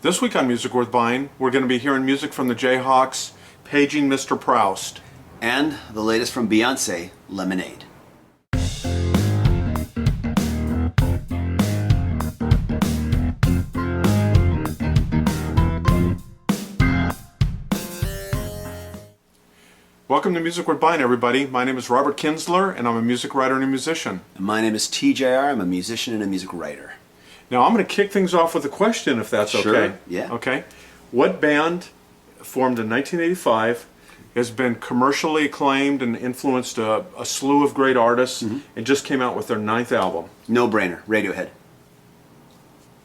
This week on Music Worth Buying, we're going to be hearing music from the Jayhawks, Paging Mr. Proust. And the latest from Beyonce, Lemonade. Welcome to Music Worth Buying, everybody. My name is Robert Kinsler, and I'm a music writer and a musician. And my name is TJR. I'm a musician and a music writer. Now, I'm going to kick things off with a question, if that's Sure, okay. yeah. Okay. What band, formed in 1985, has been commercially acclaimed and influenced a slew of great artists, and just came out with their 9th album? No brainer, Radiohead.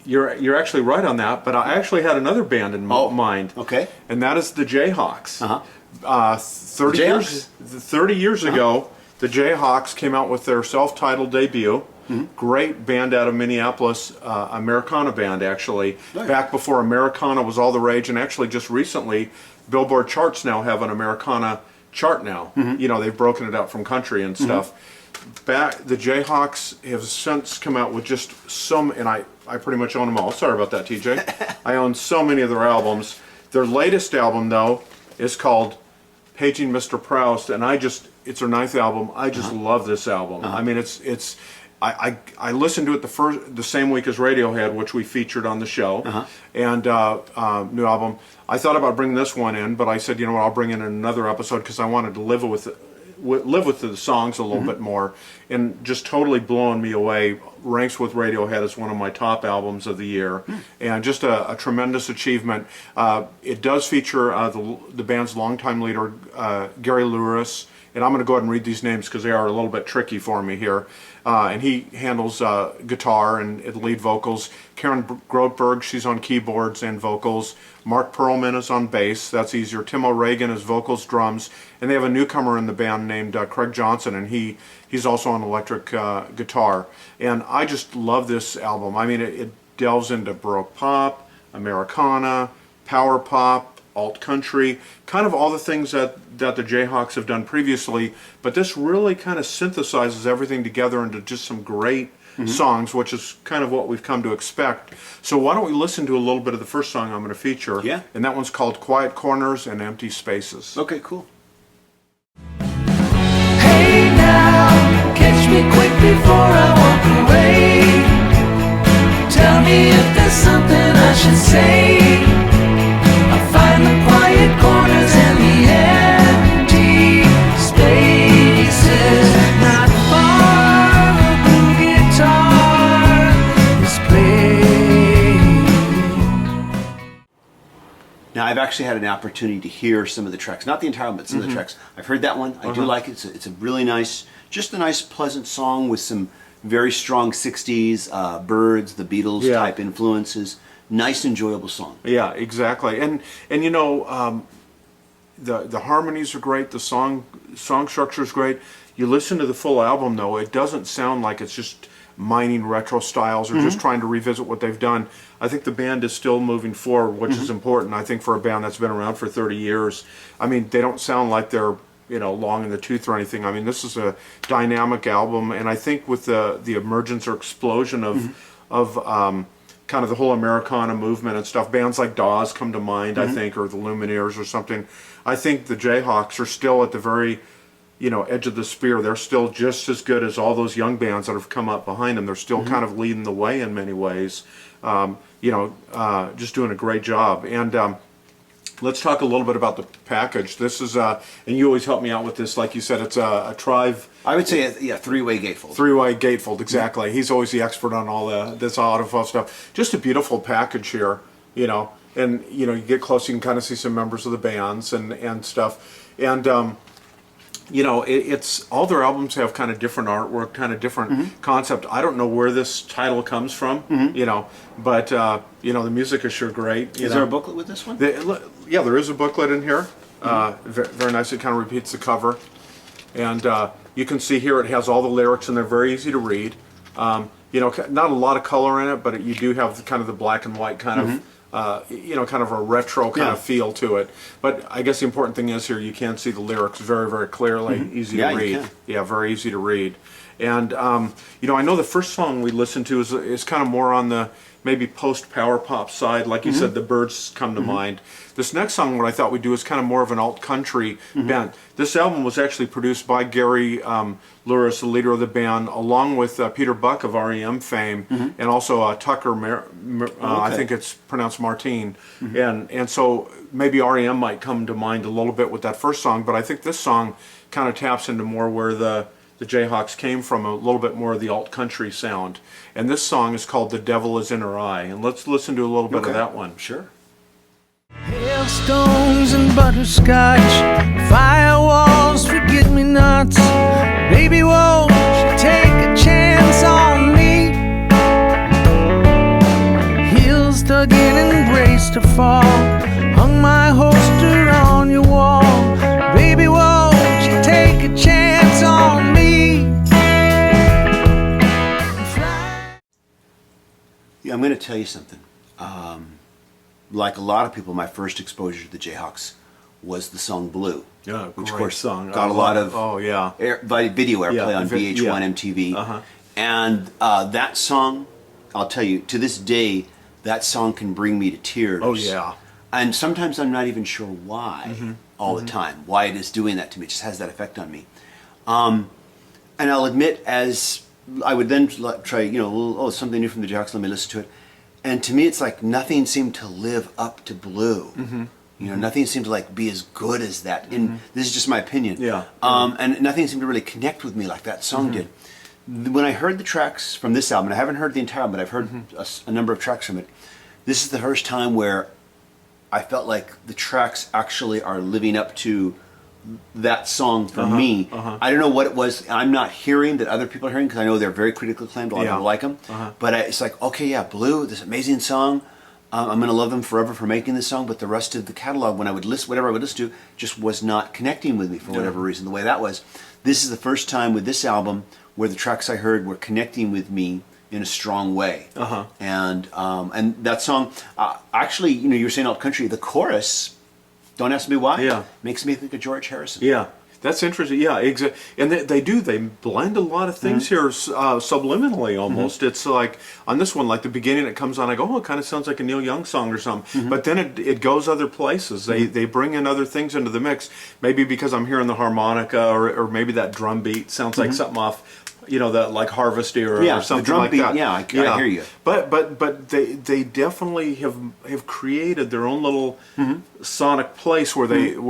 You're actually right on that, but I actually had another band in mind. Okay. And that is the Jayhawks. 30 years ago, the Jayhawks came out with their self-titled debut. Great band out of Minneapolis, Americana band actually. Nice. Back before Americana was all the rage, and actually just recently, Billboard charts now have an Americana chart now. You know, they've broken it out from country and stuff. The Jayhawks have since come out with just some, and I pretty much own them all. Sorry about that, TJ. I own so many of their albums. Their latest album, though, is called Paging Mr. Proust, and it's their 9th album. I just love this album. I mean, I listened to it the same week as Radiohead, which we featured on the show, and new album. I thought about bringing this one in, but I said, you know what, I'll bring in another episode because I wanted to live with the songs a little bit more, and just totally blowing me away. Ranks with Radiohead as one of my top albums of the year, and just a tremendous achievement. It does feature the band's longtime leader, Gary Lewis, and I'm going to go ahead and read these names because they are a little bit tricky for me here. And he handles guitar and lead vocals. Karen Grotberg, she's on keyboards and vocals. Mark Perlman is on bass, that's easier. Tim O'Regan is vocals, drums, and they have a newcomer in the band named Craig Johnson, and he's also on electric guitar. And I just love this album. I mean, it delves into Baroque pop, Americana, power pop, alt country, kind of all the things that the Jayhawks have done previously, but this really kind of synthesizes everything together into just some great songs, which is kind of what we've come to expect. So why don't we listen to a little bit of the first song I'm going to feature, and that one's called Quiet Corners and Empty Spaces. Okay, cool. Hey now, catch me quick before I walk away. Tell me if there's something I should say. Find the quiet corners and the empty spaces. Not far, a blue guitar is playing. Now, I've actually had an opportunity to hear some of the tracks. Not the entire album, but some of the tracks. I've heard that one. I do like it. It's a really nice, just a nice, pleasant song with some very strong 60s, Birds, the Beatles type influences. Nice, enjoyable song. Yeah, exactly. And you know, the harmonies are great. The song structure is great. You listen to the full album, though, it doesn't sound like it's just mining retro styles or just trying to revisit what they've done. I think the band is still moving forward, which is important. I think for a band that's been around for 30 years, I mean, they don't sound like they're, you know, long in the tooth or anything. I mean, this is a dynamic album, and I think with the emergence or explosion of kind of the whole Americana movement and stuff, bands like Dawes come to mind, I think, or the Lumineers or something. I think the Jayhawks are still at the very, you know, edge of the spear. They're still just as good as all those young bands that have come up behind them. They're still kind of leading the way in many ways. You know, just doing a great job. And let's talk a little bit about the package. This is, and you always help me out with this, like you said, it's a Trive. I would say, three-way gatefold. Three-way gatefold, exactly. He's always the expert on all this autofold stuff. Just a beautiful package here, you know. And, you know, you get close, you can kind of see some members of the bands and stuff. And, you know, it's all their albums have kind of different artwork, kind of different concept. I don't know where this title comes from, you know, but, you know, the music is sure great. Is there a booklet with this one? Yeah, there is a booklet in here. Very nice. It kind of repeats the cover. And you can see here it has all the lyrics, and they're very easy to read. You know, not a lot of color in it, but you do have kind of the black and white kind of, you know, kind of a retro kind of feel to it. But I guess the important thing is here you can see the lyrics very, very clearly, easy to read. You can. Yeah, very easy to read. And, you know, I know the first song we listened to is kind of more on the maybe post-power pop side. Like you said, the Byrds come to mind. This next song, what I thought we'd do is kind of more of an alt-country band. This album was actually produced by Gary Louris, the leader of the band, along with Peter Buck of REM fame, and also Tucker, I think it's pronounced Martine. And so maybe REM might come to mind a little bit with that first song, but I think this song kind of taps into more where the Jayhawks came from, a little bit more of the alt-country sound. And this song is called The Devil Is in Her Eye. And let's listen to a little bit of that one. Sure. Hailstones and butterscotch, firewalls, forget-me-nots. Baby, won't you take a chance on me? Heels dug in and braced to fall, hung my holster on your wall. Baby, won't you take a chance on me? Yeah, I'm going to tell you something. Like a lot of people, my first exposure to the Jayhawks was the song Blue. Yeah, which of great course song. got a lot of video airplay Yeah, on VH1 yeah. MTV. And that song, I'll tell you, to this day, that song can bring me to tears. Oh, yeah. And sometimes I'm not even sure why all the time, why it is doing that to me. It just has that effect on me. And I'll admit, as I would then try, something new from the Jayhawks, let me listen to it. And to me, it's like nothing seemed to live up to Blue. Nothing seemed to like be as good as that. And this is just my opinion. Yeah. And nothing seemed to really connect with me like that song did. When I heard the tracks from this album, and I haven't heard the entire album, but I've heard a number of tracks from it. This is the first time where I felt like the tracks actually are living up to that song for me. I don't know what it was. I'm not hearing that other people are hearing, because I know they're very critically acclaimed. A lot of people like them. But it's like, okay, yeah, Blue, this amazing song. I'm going to love them forever for making this song. But the rest of the catalog, when I would listen, whatever I would listen to, just was not connecting with me for whatever reason. The way that was. This is the first time with this album where the tracks I heard were connecting with me in a strong way. And that song, actually, you were saying alt country. The chorus. Don't ask me why. Yeah. Makes me think of George Harrison. Yeah. That's interesting. Yeah, exactly. And they blend a lot of things here subliminally almost. It's like, on this one, like the beginning, it comes on, I go, oh, it kind of sounds like a Neil Young song or something. But then it goes other places. They bring in other things into the mix. Maybe because I'm hearing the harmonica, or maybe that drum beat sounds like something off, that like Harvesty or something the drum like beat, that. I hear you. But they definitely have created their own little sonic place where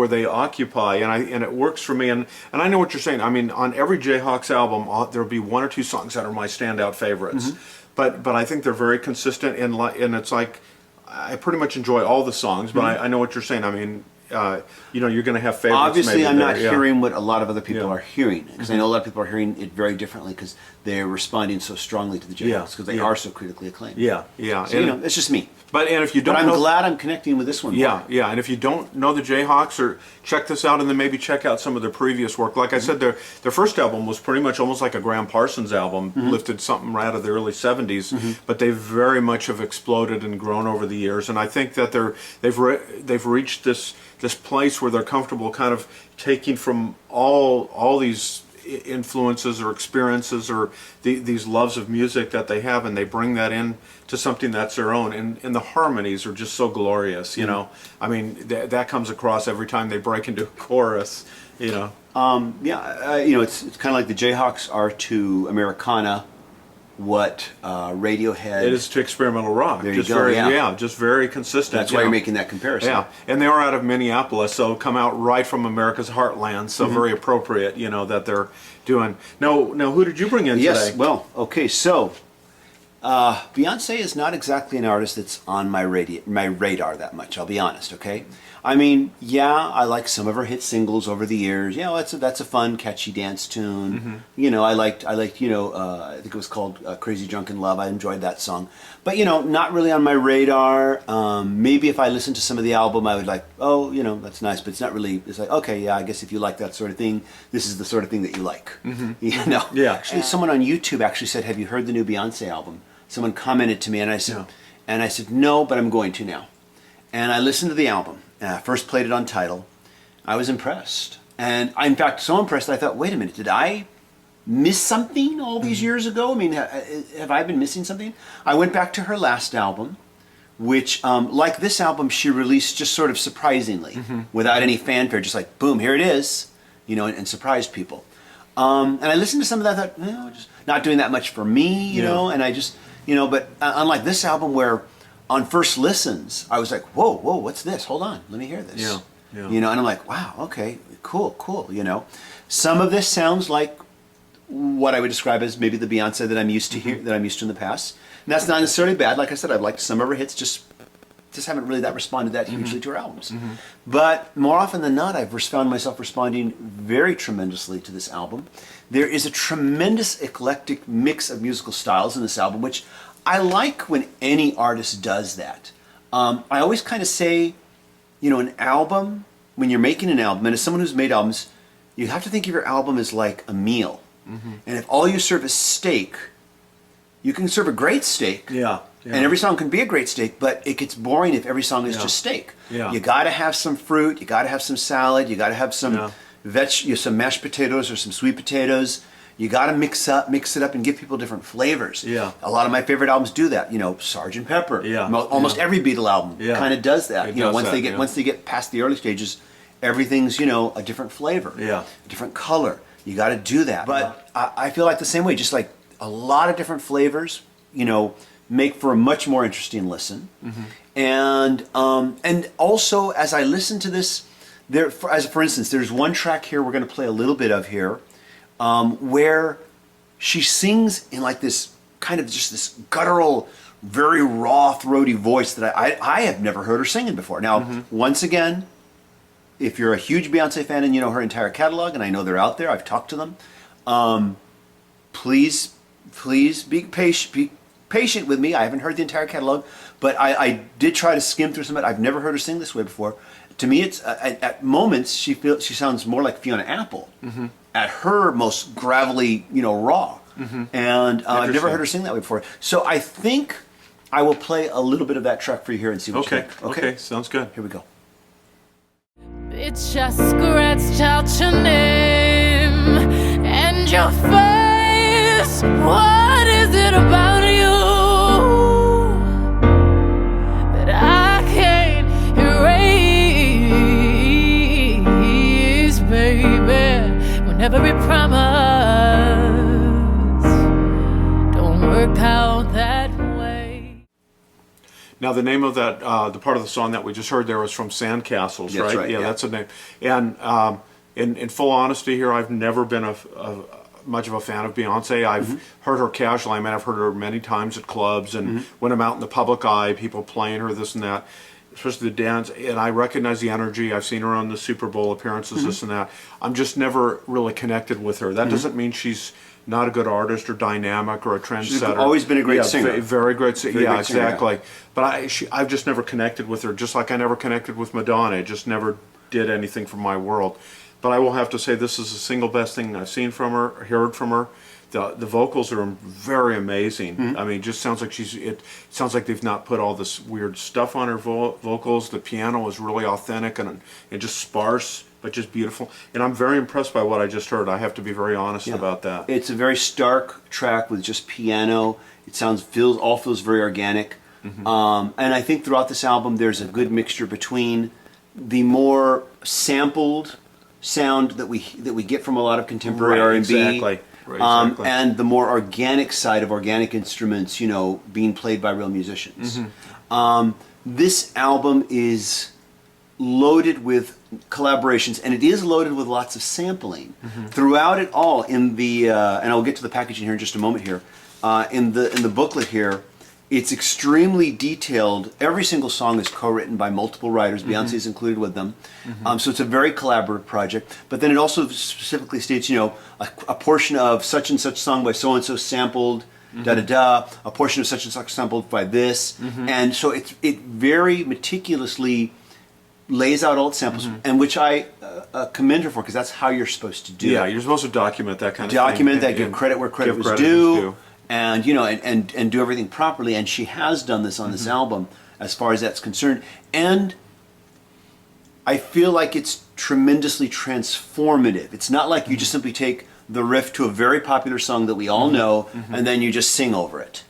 they occupy, and it works for me. And I know what you're saying. I mean, on every Jayhawks album, there'll be one or two songs that are my standout favorites. But I think they're very consistent, and it's like I pretty much enjoy all the songs. But I know what you're saying. I mean, you're going to have favorites. Obviously, maybe I'm not there, hearing what a lot of other people are hearing, because I know a lot of people are hearing it very differently, because they're responding so strongly to the Jayhawks, because they are so critically acclaimed. Yeah. So, it's just me. And if you don't, But I'm glad I'm connecting with this one. Yeah. And if you don't know the Jayhawks, or check this out, and then maybe check out some of their previous work. Like I said, their first album was pretty much almost like a Graham Parsons album, lifted something right out of the early '70s. But they very much have exploded and grown over the years. And I think that they've reached this place where they're comfortable kind of taking from all these influences or experiences or these loves of music that they have, and they bring that in to something that's their own, and the harmonies are just so glorious. I mean, that comes across every time they break into a chorus. It's kind of like the Jayhawks are to Americana what Radiohead It is to experimental rock. There you just go, very, yeah. just very consistent. That's why you're making that comparison. Yeah, and they are out of Minneapolis, so come out right from America's heartland. So very appropriate, that they're doing. Now, who did you bring in today? Well, okay, so Beyonce is not exactly an artist that's on my radar that much. I'll be honest. Okay, I mean, I like some of her hit singles over the years. That's a fun, catchy dance tune. I liked. I think it was called "Crazy Drunk in Love." I enjoyed that song, but not really on my radar. Maybe if I listened to some of the album, I would like, that's nice, but it's not really. It's like, okay, I guess if you like that sort of thing, this is the sort of thing that you like. Yeah. Actually, someone on YouTube actually said, "Have you heard the new Beyonce album?" Someone commented to me, and I said, no, but I'm going to now. And I listened to the album. First played it on Tidal. I was impressed. And in fact, so impressed that I thought, wait a minute, did I miss something all these years ago? I mean, have I been missing something? I went back to her last album, which, like this album, she released just sort of surprisingly, without any fanfare, just like, boom, here it is, you know, and surprised people. And I listened to some of that, thought, you know, just not doing that much for me, you know, and I just, you know, but unlike this album where on first listens, I was like, whoa, what's this? Hold on, let me hear this. Yeah. You know, and I'm like, wow, okay, cool, you know. Some of this sounds like what I would describe as maybe the Beyonce that I'm used to here, that I'm used to in the past. And that's not necessarily bad. Like I said, I've liked some of her hits, just haven't really responded that hugely to her albums. But more often than not, I've found myself responding very tremendously to this album. There is a tremendous eclectic mix of musical styles in this album, which I like when any artist does that. I always kind of say, you know, an album, when you're making an album, and as someone who's made albums, you have to think of your album as like a meal. And if all you serve is steak, you can serve a great steak. Yeah. And every song can be a great steak, but it gets boring if every song is just steak. Yeah. You got to have some fruit, you got to have some salad, you got to have some some mashed potatoes or some sweet potatoes. You got to mix it up and give people different flavors. Yeah. A lot of my favorite albums do that. You know, Sgt. Pepper. Yeah. Almost every Beatle album kind of does that. It you know, does once they get past the early stages, everything's, you know, a different flavor. Yeah. A different color. You got to do that. But I feel like the same way, just like a lot of different flavors, you know, make for a much more interesting listen. And also as I listen to this, for instance, there's one track here we're going to play a little bit of here, where she sings in like this kind of just this guttural, very raw, throaty voice that I have never heard her singing before. Now, once again, if you're a huge Beyonce fan and you know her entire catalog, and I know they're out there, I've talked to them, please be patient with me. I haven't heard the entire catalog, but I did try to skim through some of it. I've never heard her sing this way before. To me, it's at moments she sounds more like Fiona Apple. At her most gravelly, you know, raw. And I've never heard her sing that way before. So I think I will play a little bit of that track for you here and see what you think. Okay, sounds good. Here we go. Bitch, I scratched out your name and your face. What is it about you that I can't erase, baby? When every promise don't work out that way. Now, the name of that, the part of the song that we just heard there was from Sandcastles, That's right? right, Yeah, yeah. that's a name. And in full honesty here, I've never been much of a fan of Beyonce. I've heard her casually. I mean, I've heard her many times at clubs and when I'm out in the public eye, people playing her, this and that, especially the dance. And I recognize the energy. I've seen her on the Super Bowl appearances, this and that. I'm just never really connected with her. That doesn't mean she's not a good artist or dynamic or a trendsetter. She's always been a great singer. Very great singer. Very Yeah, great singer, exactly. But I've just never connected with her, just like I never connected with Madonna. It just never did anything for my world. But I will have to say this is the single best thing I've seen from her, heard from her. The vocals are very amazing. I mean, it just sounds like it sounds like they've not put all this weird stuff on her vocals. The piano is really authentic and just sparse, but just beautiful. And I'm very impressed by what I just heard. I have to be very honest about that. It's a very stark track with just piano. It all feels very organic. And I think throughout this album, there's a good mixture between the more sampled sound that we get from a lot of contemporary Right, R&B, exactly. Right, exactly. and the more organic side of organic instruments, you know, being played by real musicians. This album is loaded with collaborations, and it is loaded with lots of sampling throughout it all. In the and I'll get to the packaging here in just a moment. Here, in the booklet here, it's extremely detailed. Every single song is co-written by multiple writers. Beyonce is included with them. So it's a very collaborative project. But then it also specifically states, you know, a portion of such and such song by so and so sampled. Da-da-da, a portion of such and such sampled by this. And so it very meticulously lays out all its samples, and which I commend her for, because that's how you're supposed to do it. Yeah, you're supposed to document that kind of thing. Document that, give credit where credit give was credit due, and you know, and do everything properly. And she has done this on this album, as far as that's concerned. And I feel like it's tremendously transformative. It's not like you just simply take the riff to a very popular song that we all know, and then you just sing over it.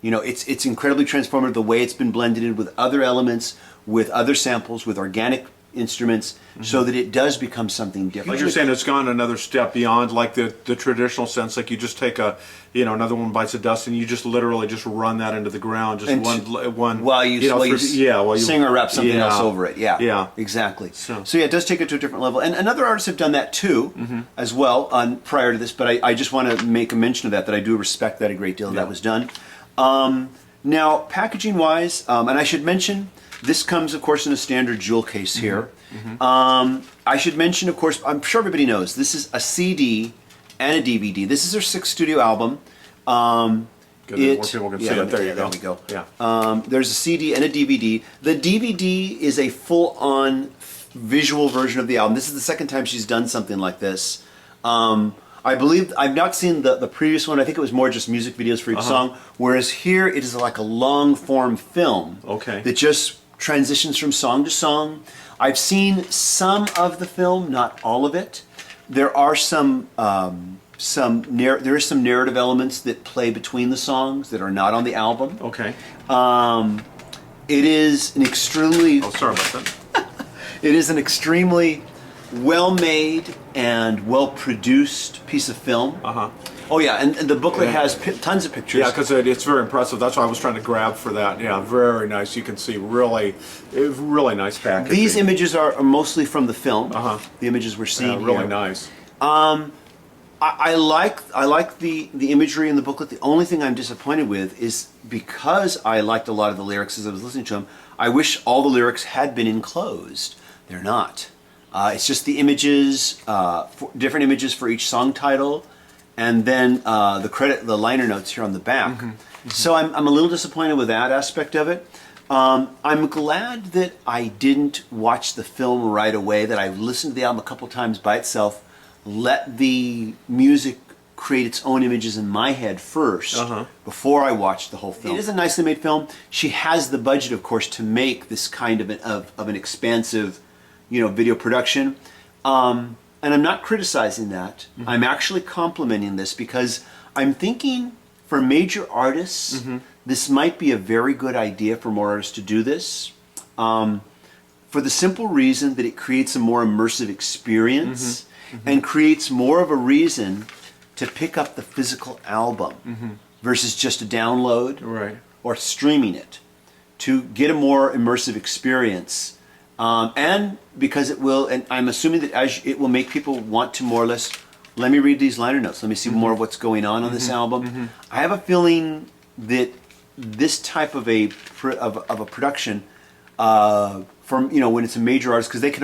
You know, it's incredibly transformative the way it's been blended in with other elements, with other samples, with organic instruments, so that it does become something different. Like you're saying, it's gone another step beyond like the traditional sense. Like you just take another one bites of dust, and you just literally just run that into the ground, just one while you sing or rap something else over it. Yeah, exactly. So yeah, it does take it to a different level. And other artists have done that too, as well, prior to this. But I just want to make a mention of that I do respect that a great deal. That was done. Now, packaging wise, and I should mention, this comes, of course, in a standard jewel case here. I should mention, of course, I'm sure everybody knows, this is a CD and a DVD. This is her 6th studio album. Good, more people can see it. There you go. There we go. Yeah. There's a CD and a DVD. The DVD is a full-on visual version of the album. This is the second time she's done something like this. I believe, I've not seen the previous one. I think it was more just music videos for each song. Whereas here, it is like a long-form film that just transitions from song to song. I've seen some of the film, not all of it. There are there is some narrative elements that play between the songs that are not on the album. Okay. It is an extremely... Oh, sorry about that. It is an extremely well-made and well-produced piece of film. Oh yeah, and the booklet has tons of pictures. Yeah, because it's very impressive. That's why I was trying to grab for that. Yeah, very nice. You can see really nice packaging. These images are mostly from the film. The images we're seeing really here. Nice. I like the imagery in the booklet. The only thing I'm disappointed with is, because I liked a lot of the lyrics as I was listening to them, I wish all the lyrics had been enclosed. They're not. It's just the images, different images for each song title, and then the liner notes here on the back. So I'm a little disappointed with that aspect of it. I'm glad that I didn't watch the film right away, that I listened to the album a couple times by itself, let the music create its own images in my head first before I watched the whole film. It is a nicely made film. She has the budget, of course, to make this kind of an expansive, video production. And I'm not criticizing that. I'm actually complimenting this, because I'm thinking for major artists, this might be a very good idea for more artists to do this. For the simple reason that it creates a more immersive experience and creates more of a reason to pick up the physical album versus just a download or streaming it, to get a more immersive experience. And because it will, and I'm assuming that it will make people want to more or less, let me read these liner notes, let me see more of what's going on this album. I have a feeling that this type of a production, from when it's a major artist, because they can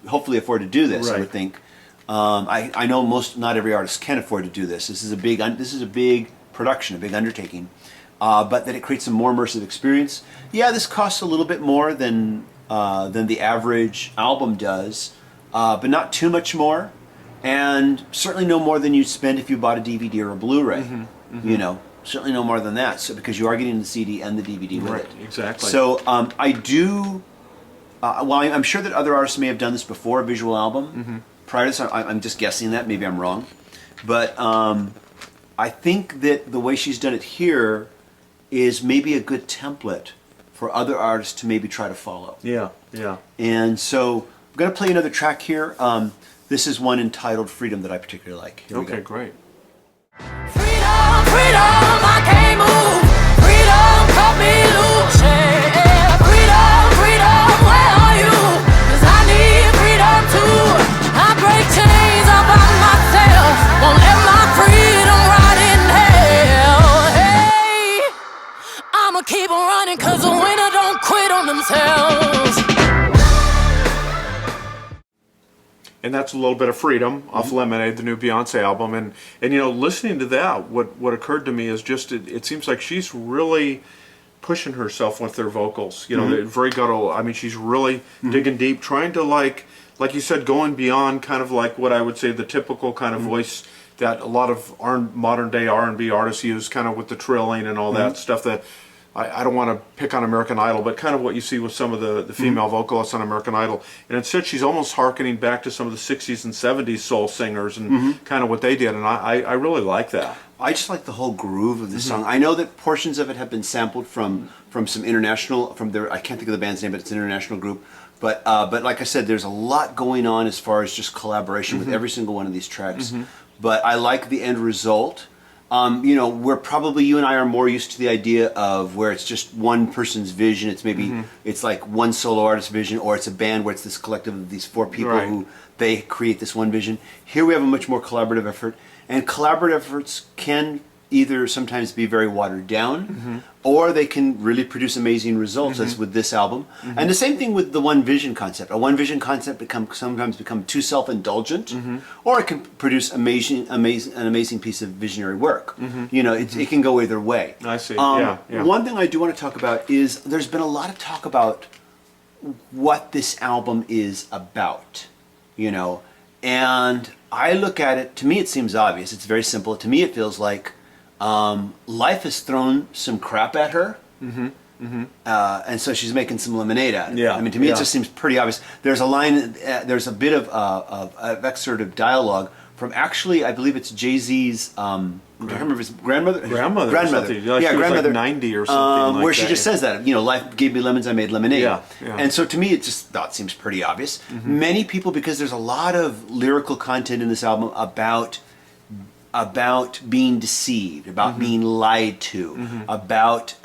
hopefully afford to do this, I would think. I know not every artist can afford to do this. This is a big production, a big undertaking, but that it creates a more immersive experience. Yeah, this costs a little bit more than the average album does, but not too much more, and certainly no more than you'd spend if you bought a DVD or a Blu-ray. Certainly no more than that. So because you are getting the CD and the DVD with it. Exactly. So I do. Well, I'm sure that other artists may have done this before, a visual album. Prior to this, I'm just guessing that. Maybe I'm wrong, but I think that the way she's done it here is maybe a good template for other artists to maybe try to follow. Yeah. And so I'm going to play another track here. This is one entitled "Freedom" that I particularly like. Here we go. Great. Freedom, freedom, I can't move. Freedom, cut me loose. Yeah. Freedom, freedom, where are you? 'Cause I need freedom too. I break chains all by myself. Won't let my freedom rot in hell. Hey, I'ma keep on running, 'cause the winner don't quit on themselves. And that's a little bit of Freedom off Lemonade, the new Beyonce album, and listening to that, what occurred to me is just it seems like she's really pushing herself with her vocals. Very guttural. I mean, she's really digging deep, trying to like you said, going beyond kind of like what I would say the typical kind of voice that a lot of modern day R&B artists use, kind of with the trilling and all that stuff that I don't want to pick on American Idol, but kind of what you see with some of the female vocalists on American Idol. And instead, she's almost hearkening back to some of the 60s and 70s soul singers and kind of what they did. And I really like that. I just like the whole groove of the song. I know that portions of it have been sampled from some international, I can't think of the band's name, but it's an international group. But like I said, there's a lot going on as far as just collaboration with every single one of these tracks. But I like the end result. You know, you and I are more used to the idea of where it's just one person's vision. It's maybe it's like one solo artist's vision, or it's a band where it's this collective of these four people who they create this one vision. Here we have a much more collaborative effort, and collaborative efforts can either sometimes be very watered down, or they can really produce amazing results, as with this album. And the same thing with the one vision concept. A one vision concept sometimes become too self-indulgent, or it can produce an amazing piece of visionary work. You know, it can go either way. I see. One thing I do want to talk about is there's been a lot of talk about what this album is about, you know, and I look at it, to me it seems obvious. It's very simple. To me it feels like life has thrown some crap at her, and so she's making some lemonade out of it. I mean, to me it just seems pretty obvious. There's a line, there's a bit of excerpt of dialogue from, actually, I believe it's Jay-Z's, I can't remember if it's grandmother. Grandmother. Yeah, she grandmother. was like 90 or something like where that. she just says that, you know, life gave me lemons, I made lemonade. Yeah. And so to me, that seems pretty obvious. Many people, because there's a lot of lyrical content in this album about being deceived, about being lied to, about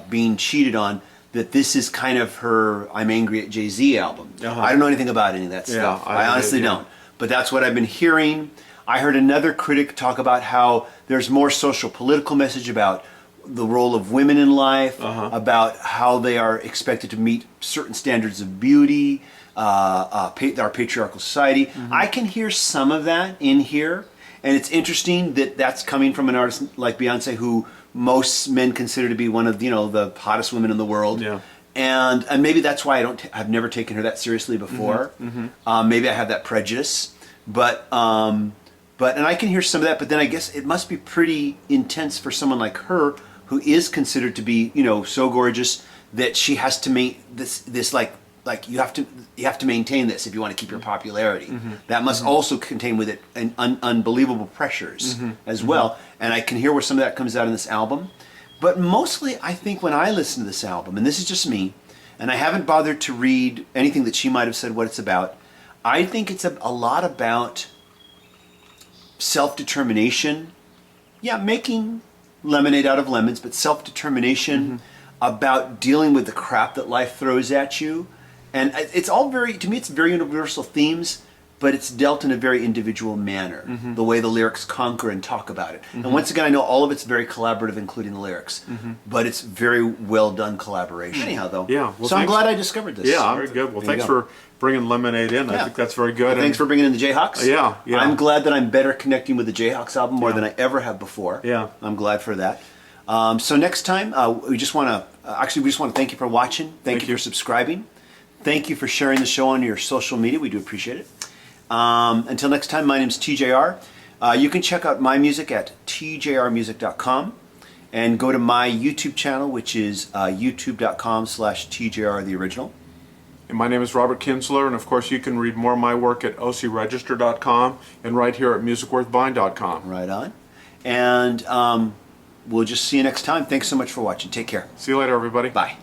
being cheated on, that this is kind of her I'm Angry at Jay-Z album. I don't know anything about any of that stuff. I honestly don't. But that's what I've been hearing. I heard another critic talk about how there's more social political message about the role of women in life, about how they are expected to meet certain standards of beauty, our patriarchal society. I can hear some of that in here. And it's interesting that that's coming from an artist like Beyonce, who most men consider to be one of the hottest women in the world. And maybe that's why I've never taken her that seriously before. Maybe I have that prejudice, but and I can hear some of that. But then I guess it must be pretty intense for someone like her, who is considered to be so gorgeous that she has to make this like you have to maintain this if you want to keep your popularity. That must also contain with it unbelievable pressures as well. And I can hear where some of that comes out in this album. But mostly, I think when I listen to this album, and this is just me, and I haven't bothered to read anything that she might have said what it's about, I think it's a lot about self-determination. Yeah, making lemonade out of lemons, but self-determination, about dealing with the crap that life throws at you. And it's all to me, it's very universal themes, but it's dealt in a very individual manner, the way the lyrics conquer and talk about it. And once again, I know all of it's very collaborative, including the lyrics, but it's very well done collaboration. Anyhow, though, so I'm glad I discovered this. Yeah, very good. Well, thanks for bringing lemonade in. I think that's very good. Thanks for bringing in the Jayhawks. Yeah. I'm glad that I'm better connecting with the Jayhawks album more than I ever have before. I'm glad for that. So next time, we just want to thank you for watching. Thank you for subscribing. Thank you for sharing the show on your social media. We do appreciate it. Until next time, my name's TJR. You can check out my music at tjrmusic.com and go to my YouTube channel, which is youtube.com/TJRTheOriginal. And my name is Robert Kinsler, and of course you can read more of my work at ocregister.com and right here at musicworthbuying.com. Right on. And we'll just see you next time. Thanks so much for watching. Take care. See you later, everybody. Bye.